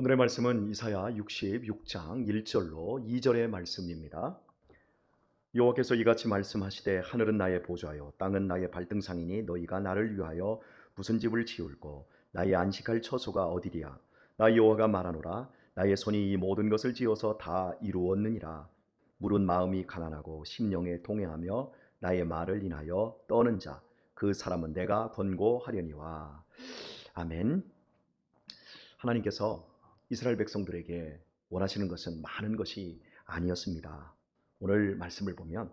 오늘의 말씀은 이사야 66장 1절로 2절의 말씀입니다. 여호와께서 이같이 말씀하시되 하늘은 나의 보좌요 땅은 나의 발등상이니 너희가 나를 위하여 무슨 집을 지을고 나의 안식할 처소가 어디랴. 나 여호와가 말하노라. 나의 손이 이 모든 것을 지어서 다 이루었느니라. 물은 마음이 가난하고 심령에 동해하며 나의 말을 인하여 떠는 자 그 사람은 내가 권고하려니와. 아멘. 하나님께서 이스라엘 백성들에게 원하시는 것은 많은 것이 아니었습니다. 오늘 말씀을 보면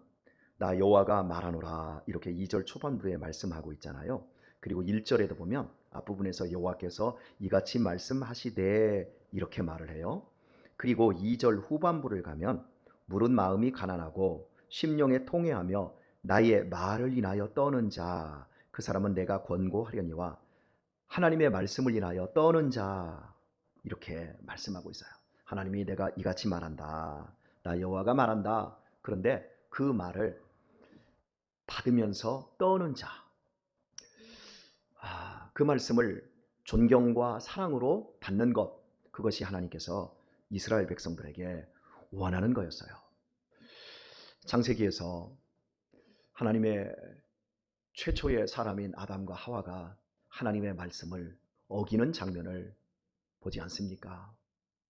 나 여호와가 말하노라 이렇게 2절 초반부에 말씀하고 있잖아요. 그리고 1절에도 보면 앞부분에서 여호와께서 이같이 말씀하시되 이렇게 말을 해요. 그리고 2절 후반부를 가면 물은 마음이 가난하고 심령에 통해하며 나의 말을 인하여 떠는 자 그 사람은 내가 권고하려니와. 하나님의 말씀을 인하여 떠는 자 이렇게 말씀하고 있어요. 하나님이 내가 이같이 말한다. 나 여호와가 말한다. 그런데 그 말을 받으면서 떠는 자. 그 말씀을 존경과 사랑으로 받는 것. 그것이 하나님께서 이스라엘 백성들에게 원하는 거였어요. 창세기에서 하나님의 최초의 사람인 아담과 하와가 하나님의 말씀을 어기는 장면을 보지 않습니까?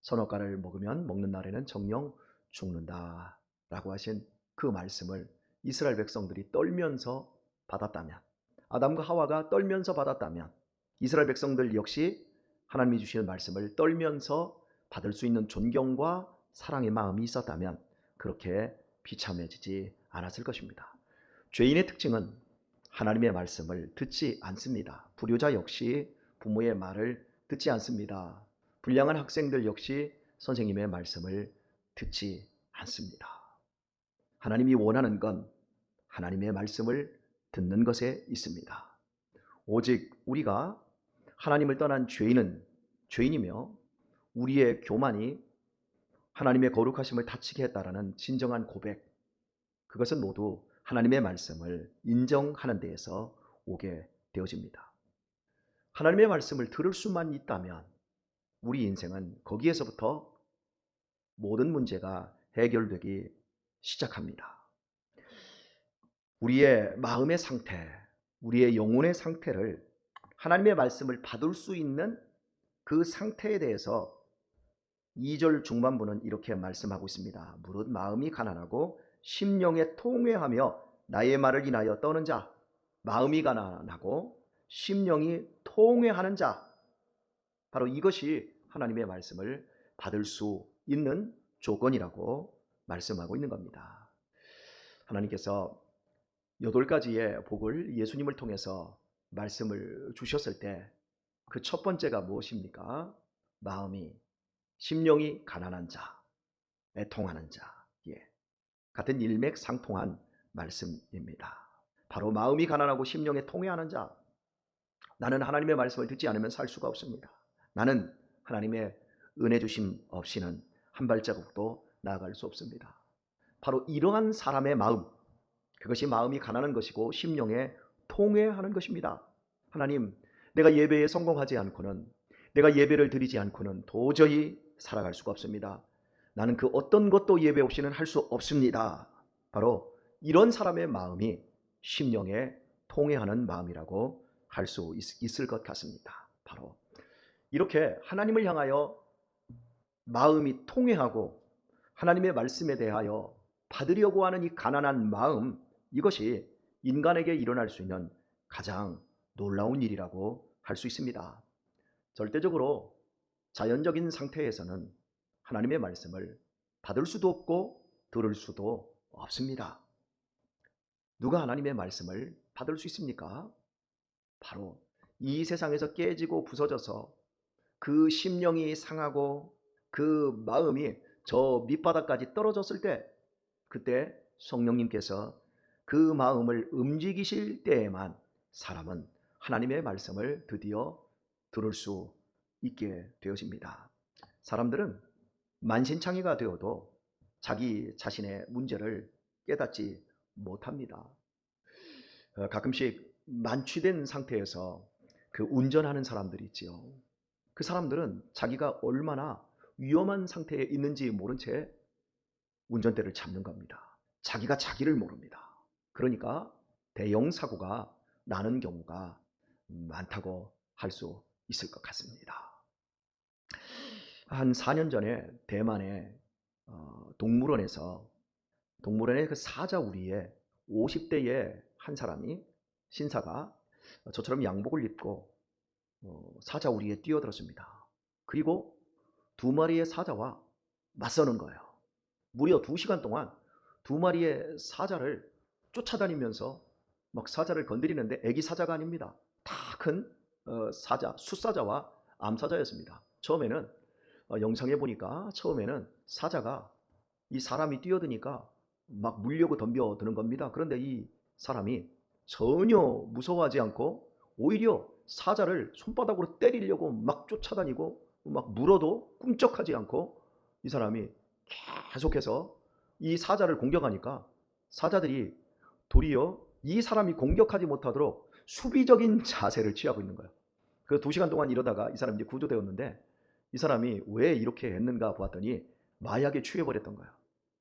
선악과를 먹으면 먹는 날에는 정령 죽는다 라고 하신 그 말씀을 이스라엘 백성들이 떨면서 받았다면, 아담과 하와가 떨면서 받았다면 이스라엘 백성들 역시 하나님이 주시는 말씀을 떨면서 받을 수 있는 존경과 사랑의 마음이 있었다면 그렇게 비참해지지 않았을 것입니다. 죄인의 특징은 하나님의 말씀을 듣지 않습니다. 불효자 역시 부모의 말을 듣지 않습니다. 불량한 학생들 역시 선생님의 말씀을 듣지 않습니다. 하나님이 원하는 건 하나님의 말씀을 듣는 것에 있습니다. 오직 우리가 하나님을 떠난 죄인이며 우리의 교만이 하나님의 거룩하심을 다치게 했다라는 진정한 고백, 그것은 모두 하나님의 말씀을 인정하는 데에서 오게 되어집니다. 하나님의 말씀을 들을 수만 있다면 우리 인생은 거기에서부터 모든 문제가 해결되기 시작합니다. 우리의 마음의 상태, 우리의 영혼의 상태를 하나님의 말씀을 받을 수 있는 그 상태에 대해서 2절 중반부는 이렇게 말씀하고 있습니다. 무릇 마음이 가난하고 심령에 통회하며 나의 말을 인하여 떠는 자. 마음이 가난하고 심령이 통회하는 자, 바로 이것이 하나님의 말씀을 받을 수 있는 조건이라고 말씀하고 있는 겁니다. 하나님께서 8가지의 복을 예수님을 통해서 말씀을 주셨을 때 그 첫 번째가 무엇입니까? 마음이, 심령이 가난한 자, 애통하는 자. 같은 일맥상통한 말씀입니다. 바로 마음이 가난하고 심령에 통회하는 자. 나는 하나님의 말씀을 듣지 않으면 살 수가 없습니다. 나는 하나님의 은혜 주심 없이는 한 발자국도 나아갈 수 없습니다. 바로 이러한 사람의 마음, 그것이 마음이 가난한 것이고 심령에 통회하는 것입니다. 하나님, 내가 예배에 성공하지 않고는, 내가 예배를 드리지 않고는 도저히 살아갈 수가 없습니다. 나는 그 어떤 것도 예배 없이는 할 수 없습니다. 바로 이런 사람의 마음이 심령에 통회하는 마음이라고 할 수 있을 것 같습니다. 바로 이렇게 하나님을 향하여 마음이 통회하고 하나님의 말씀에 대하여 받으려고 하는 이 가난한 마음, 이것이 인간에게 일어날 수 있는 가장 놀라운 일이라고 할 수 있습니다. 절대적으로 자연적인 상태에서는 하나님의 말씀을 받을 수도 없고 들을 수도 없습니다. 누가 하나님의 말씀을 받을 수 있습니까? 바로 이 세상에서 깨지고 부서져서 그 심령이 상하고 그 마음이 저 밑바닥까지 떨어졌을 때, 그때 성령님께서 그 마음을 움직이실 때에만 사람은 하나님의 말씀을 드디어 들을 수 있게 되어집니다. 사람들은 만신창이가 되어도 자기 자신의 문제를 깨닫지 못합니다. 가끔씩 만취된 상태에서 그 운전하는 사람들이 있지요. 그 사람들은 자기가 얼마나 위험한 상태에 있는지 모른 채 운전대를 잡는 겁니다. 자기가 자기를 모릅니다. 그러니까 대형 사고가 나는 경우가 많다고 할 수 있을 것 같습니다. 한 4년 전에 대만의 동물원의 그 사자 우리에 50대의 한 사람이 신사가 저처럼 양복을 입고 사자 우리에 뛰어들었습니다. 그리고 두 마리의 사자와 맞서는 거예요. 무려 2시간 동안 두 마리의 사자를 쫓아다니면서 막 사자를 건드리는데 애기 사자가 아닙니다. 다 큰 사자, 숫사자와 암사자였습니다. 처음에는 영상에 보니까 처음에는 사자가 이 사람이 뛰어드니까 막 물려고 덤벼드는 겁니다. 그런데 이 사람이 전혀 무서워하지 않고 오히려 사자를 손바닥으로 때리려고 막 쫓아다니고 막 물어도 꿈쩍하지 않고 이 사람이 계속해서 이 사자를 공격하니까 사자들이 도리어 이 사람이 공격하지 못하도록 수비적인 자세를 취하고 있는 거예요. 그 2시간 동안 이러다가 이 사람이 이제 구조되었는데 이 사람이 왜 이렇게 했는가 보았더니 마약에 취해버렸던 거예요.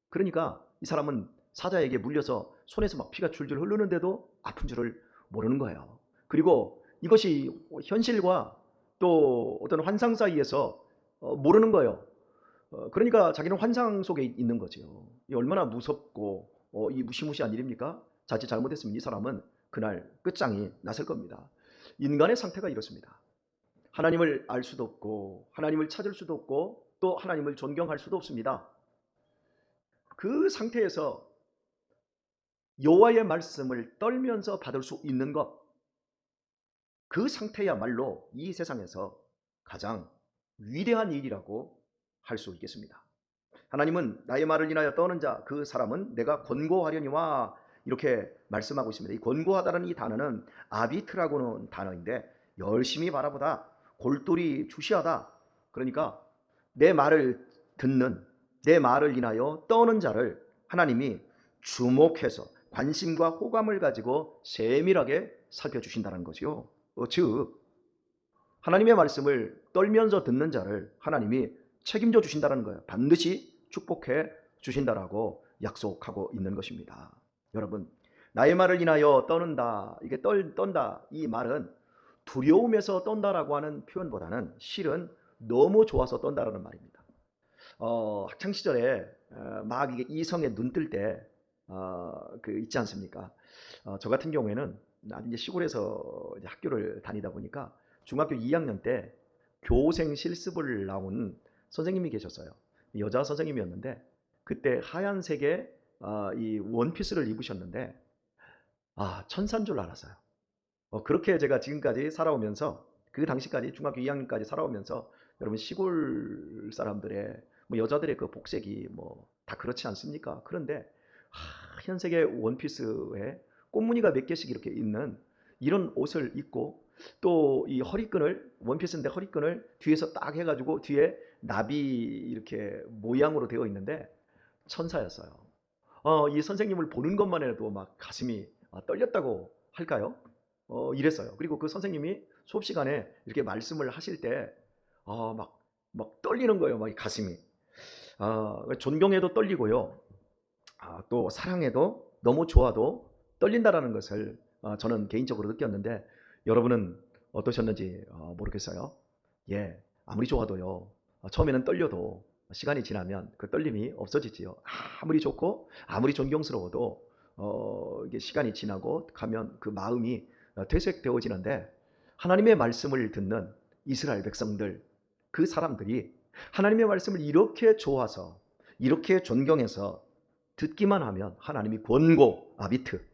그러니까 이 사람은 사자에게 물려서 손에서 막 피가 줄줄 흐르는데도 아픈 줄을 모르는 거예요. 그리고 이것이 현실과 또 어떤 환상 사이에서 모르는 거예요. 그러니까 자기는 환상 속에 있는 거죠. 이 얼마나 무섭고 이 무시무시한 일입니까? 자칫 잘못했으면 이 사람은 그날 끝장이 났을 겁니다. 인간의 상태가 이렇습니다. 하나님을 알 수도 없고 하나님을 찾을 수도 없고 또 하나님을 존경할 수도 없습니다. 그 상태에서 여호와의 말씀을 떨면서 받을 수 있는 것, 그 상태야말로 이 세상에서 가장 위대한 일이라고 할 수 있겠습니다. 하나님은 나의 말을 인하여 떠는 자, 그 사람은 내가 권고하려니와 이렇게 말씀하고 있습니다. 이 권고하다는 이 단어는 아비트라고는 단어인데 열심히 바라보다, 골똘히 주시하다. 그러니까 내 말을 듣는, 내 말을 인하여 떠는 자를 하나님이 주목해서 관심과 호감을 가지고 세밀하게 살펴주신다는 거죠. 즉 하나님의 말씀을 떨면서 듣는 자를 하나님이 책임져 주신다는 거예요. 반드시 축복해 주신다라고 약속하고 있는 것입니다. 여러분, 나의 말을 인하여 떠는다, 이게 떤다, 이 말은 두려움에서 떤다라고 하는 표현보다는 실은 너무 좋아서 떤다라는 말입니다. 학창 시절에 막 이게 이성에 눈 뜰 때 그 있지 않습니까? 저 같은 경우에는 이제 시골에서 이제 학교를 다니다 보니까 중학교 2학년 때 교생 실습을 나온 선생님이 계셨어요. 여자 선생님이었는데 그때 하얀색의 이 원피스를 입으셨는데 천사인 줄 알았어요. 그렇게 제가 지금까지 살아오면서 그 당시까지 중학교 2학년까지 살아오면서 여러분 시골 사람들의 뭐 여자들의 그 복색이 뭐 다 그렇지 않습니까? 그런데 하얀색의 원피스에 꽃무늬가 몇 개씩 이렇게 있는 이런 옷을 입고 또 이 허리끈을 원피스인데 허리끈을 뒤에서 딱 해가지고 뒤에 나비 이렇게 모양으로 되어 있는데 천사였어요. 이 선생님을 보는 것만 해도 막 가슴이 떨렸다고 할까요? 이랬어요. 그리고 그 선생님이 수업 시간에 이렇게 말씀을 하실 때 막 떨리는 거예요. 막 가슴이. 존경해도 떨리고요. 또 사랑해도 너무 좋아도 떨린다라는 것을 저는 개인적으로 느꼈는데 여러분은 어떠셨는지 모르겠어요. 예, 아무리 좋아도요. 처음에는 떨려도 시간이 지나면 그 떨림이 없어지지요. 아무리 좋고 아무리 존경스러워도 이게 시간이 지나고 가면 그 마음이 퇴색되어지는데 하나님의 말씀을 듣는 이스라엘 백성들, 그 사람들이 하나님의 말씀을 이렇게 좋아서 이렇게 존경해서 듣기만 하면 하나님이 권고, 아비트,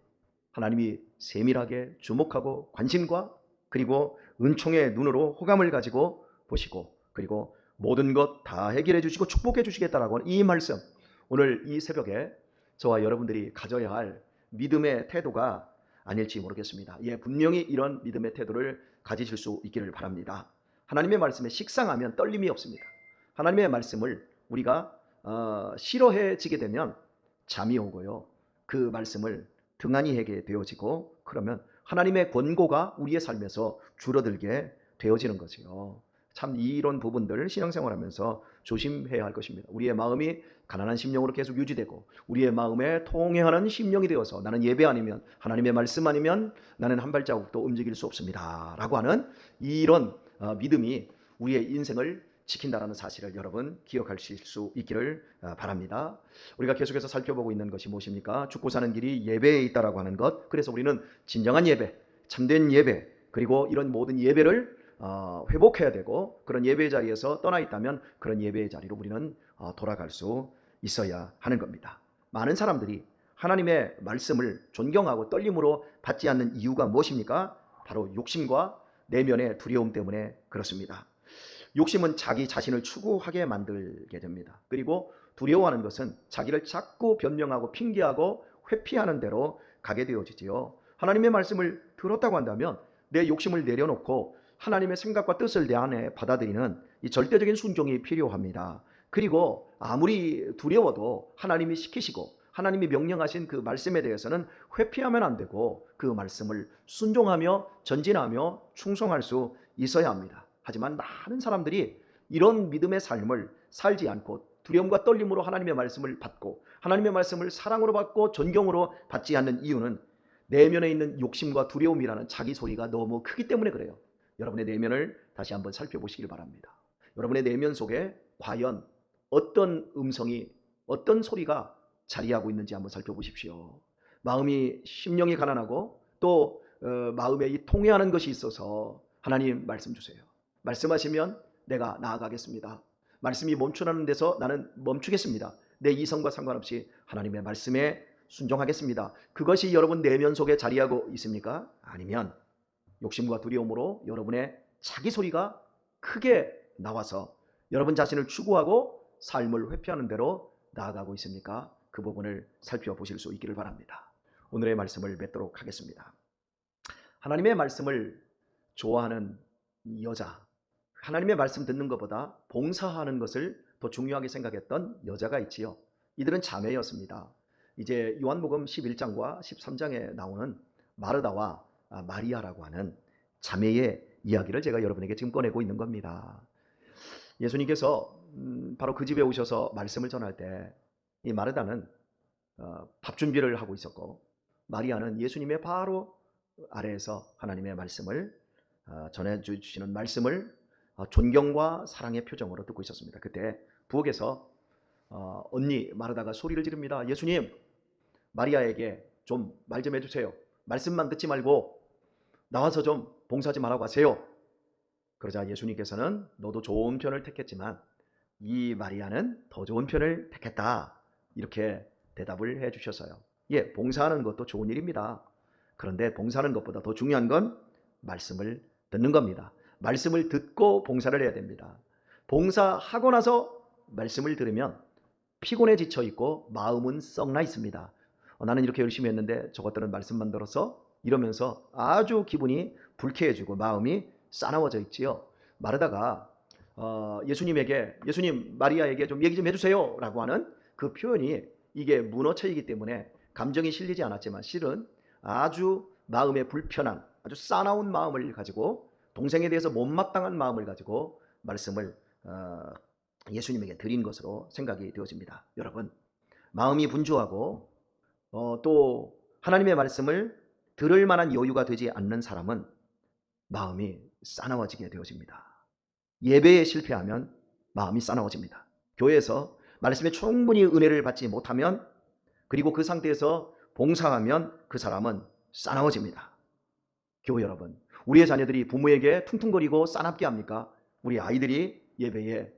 하나님이 세밀하게 주목하고 관심과 그리고 은총의 눈으로 호감을 가지고 보시고 그리고 모든 것 다 해결해 주시고 축복해 주시겠다라고 하는 이 말씀, 오늘 이 새벽에 저와 여러분들이 가져야 할 믿음의 태도가 아닐지 모르겠습니다. 예, 분명히 이런 믿음의 태도를 가지실 수 있기를 바랍니다. 하나님의 말씀에 식상하면 떨림이 없습니다. 하나님의 말씀을 우리가 싫어해지게 되면 잠이 오고요. 그 말씀을 등한히 하게 되어지고 그러면 하나님의 권고가 우리의 삶에서 줄어들게 되어지는 거지요. 참 이런 부분들 신앙생활하면서 조심해야 할 것입니다. 우리의 마음이 가난한 심령으로 계속 유지되고 우리의 마음에 통행하는 심령이 되어서 나는 예배 아니면 하나님의 말씀 아니면 나는 한 발자국도 움직일 수 없습니다 라고 하는 이런 믿음이 우리의 인생을 지킨다라는 사실을 여러분 기억하실 수 있기를 바랍니다. 우리가 계속해서 살펴보고 있는 것이 무엇입니까? 죽고 사는 길이 예배에 있다라고 하는 것. 그래서 우리는 진정한 예배, 참된 예배, 그리고 이런 모든 예배를 회복해야 되고, 그런 예배의 자리에서 떠나 있다면 그런 예배의 자리로 우리는 돌아갈 수 있어야 하는 겁니다. 많은 사람들이 하나님의 말씀을 존경하고 떨림으로 받지 않는 이유가 무엇입니까? 바로 욕심과 내면의 두려움 때문에 그렇습니다. 욕심은 자기 자신을 추구하게 만들게 됩니다. 그리고 두려워하는 것은 자기를 자꾸 변명하고 핑계하고 회피하는 대로 가게 되어지지요. 하나님의 말씀을 들었다고 한다면 내 욕심을 내려놓고 하나님의 생각과 뜻을 내 안에 받아들이는 이 절대적인 순종이 필요합니다. 그리고 아무리 두려워도 하나님이 시키시고 하나님이 명령하신 그 말씀에 대해서는 회피하면 안 되고 그 말씀을 순종하며 전진하며 충성할 수 있어야 합니다. 하지만 많은 사람들이 이런 믿음의 삶을 살지 않고 두려움과 떨림으로 하나님의 말씀을 받고 하나님의 말씀을 사랑으로 받고 존경으로 받지 않는 이유는 내면에 있는 욕심과 두려움이라는 자기 소리가 너무 크기 때문에 그래요. 여러분의 내면을 다시 한번 살펴보시길 바랍니다. 여러분의 내면 속에 과연 어떤 음성이, 어떤 소리가 자리하고 있는지 한번 살펴보십시오. 마음이, 심령이 가난하고 또 마음에 이 통해하는 것이 있어서 하나님 말씀 주세요. 말씀하시면 내가 나아가겠습니다. 말씀이 멈추라는 데서 나는 멈추겠습니다. 내 이성과 상관없이 하나님의 말씀에 순종하겠습니다. 그것이 여러분 내면 속에 자리하고 있습니까? 아니면 욕심과 두려움으로 여러분의 자기 소리가 크게 나와서 여러분 자신을 추구하고 삶을 회피하는 대로 나아가고 있습니까? 그 부분을 살펴보실 수 있기를 바랍니다. 오늘의 말씀을 맺도록 하겠습니다. 하나님의 말씀을 좋아하는 여자, 하나님의 말씀 듣는 것보다 봉사하는 것을 더 중요하게 생각했던 여자가 있지요. 이들은 자매였습니다. 이제 요한복음 11장과 13장에 나오는 마르다와 마리아라고 하는 자매의 이야기를 제가 여러분에게 지금 꺼내고 있는 겁니다. 예수님께서 바로 그 집에 오셔서 말씀을 전할 때 이 마르다는 밥 준비를 하고 있었고 마리아는 예수님의 바로 아래에서 하나님의 말씀을 전해주시는 말씀을 존경과 사랑의 표정으로 듣고 있었습니다. 그때 부엌에서 언니 마르다가 소리를 지릅니다. 예수님, 마리아에게 좀 말 좀 해주세요. 말씀만 듣지 말고 나와서 좀 봉사 좀 하라고 하세요. 그러자 예수님께서는 너도 좋은 편을 택했지만 이 마리아는 더 좋은 편을 택했다. 이렇게 대답을 해주셨어요. 예, 봉사하는 것도 좋은 일입니다. 그런데 봉사하는 것보다 더 중요한 건 말씀을 듣는 겁니다. 말씀을 듣고 봉사를 해야 됩니다. 봉사하고 나서 말씀을 들으면 피곤해 지쳐 있고 마음은 썩나 있습니다. 나는 이렇게 열심히 했는데 저것들은 말씀만 들어서 이러면서 아주 기분이 불쾌해지고 마음이 싸나워져 있지요. 마르다가 예수님에게 예수님 마리아에게 좀 얘기 좀 해주세요 라고 하는 그 표현이 이게 문어체이기 때문에 감정이 실리지 않았지만 실은 아주 마음에 불편한 아주 싸나운 마음을 가지고 동생에 대해서 못마땅한 마음을 가지고 말씀을 예수님에게 드린 것으로 생각이 되어집니다. 여러분, 마음이 분주하고 또 하나님의 말씀을 들을 만한 여유가 되지 않는 사람은 마음이 싸나워지게 되어집니다. 예배에 실패하면 마음이 싸나워집니다. 교회에서 말씀에 충분히 은혜를 받지 못하면 그리고 그 상태에서 봉사하면 그 사람은 싸나워집니다. 교회 여러분, 우리의 자녀들이 부모에게 퉁퉁거리고 싸납게 합니까? 우리 아이들이 예배에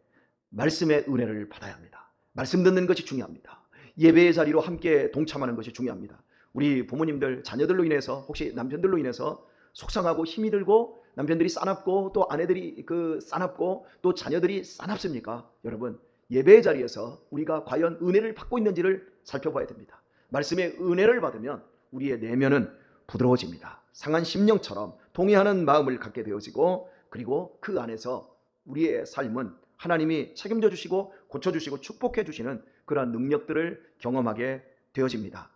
말씀의 은혜를 받아야 합니다. 말씀 듣는 것이 중요합니다. 예배의 자리로 함께 동참하는 것이 중요합니다. 우리 부모님들 자녀들로 인해서 혹시 남편들로 인해서 속상하고 힘이 들고 남편들이 싸납고 또 아내들이 싸납고 또 자녀들이 싸납습니까? 여러분, 예배의 자리에서 우리가 과연 은혜를 받고 있는지를 살펴봐야 됩니다. 말씀의 은혜를 받으면 우리의 내면은 부드러워집니다. 상한 심령처럼 동의하는 마음을 갖게 되어지고 그리고 그 안에서 우리의 삶은 하나님이 책임져 주시고 고쳐주시고 축복해 주시는 그러한 능력들을 경험하게 되어집니다.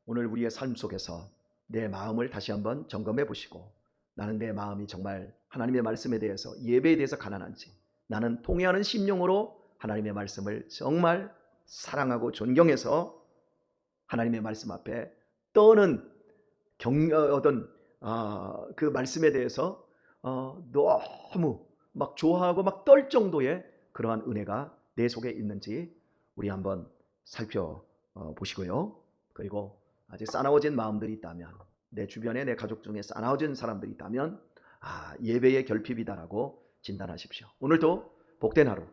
오늘 우리의 삶 속에서 내 마음을 다시 한번 점검해 보시고 나는 내 마음이 정말 하나님의 말씀에 대해서, 예배에 대해서 가난한지, 나는 통회하는 심령으로 하나님의 말씀을 정말 사랑하고 존경해서 하나님의 말씀 앞에 떠는 그 말씀에 대해서 너무 막 좋아하고 막 떨 정도의 그러한 은혜가 내 속에 있는지 우리 한번 살펴보시고요. 그리고 아직 싸나워진 마음들이 있다면, 내 주변에 내 가족 중에 싸나워진 사람들이 있다면 예배의 결핍이다라고 진단하십시오. 오늘도 복된 하루,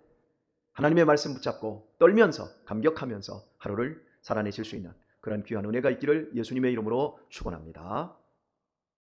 하나님의 말씀 붙잡고 떨면서 감격하면서 하루를 살아내실 수 있는 그런 귀한 은혜가 있기를 예수님의 이름으로 축원합니다.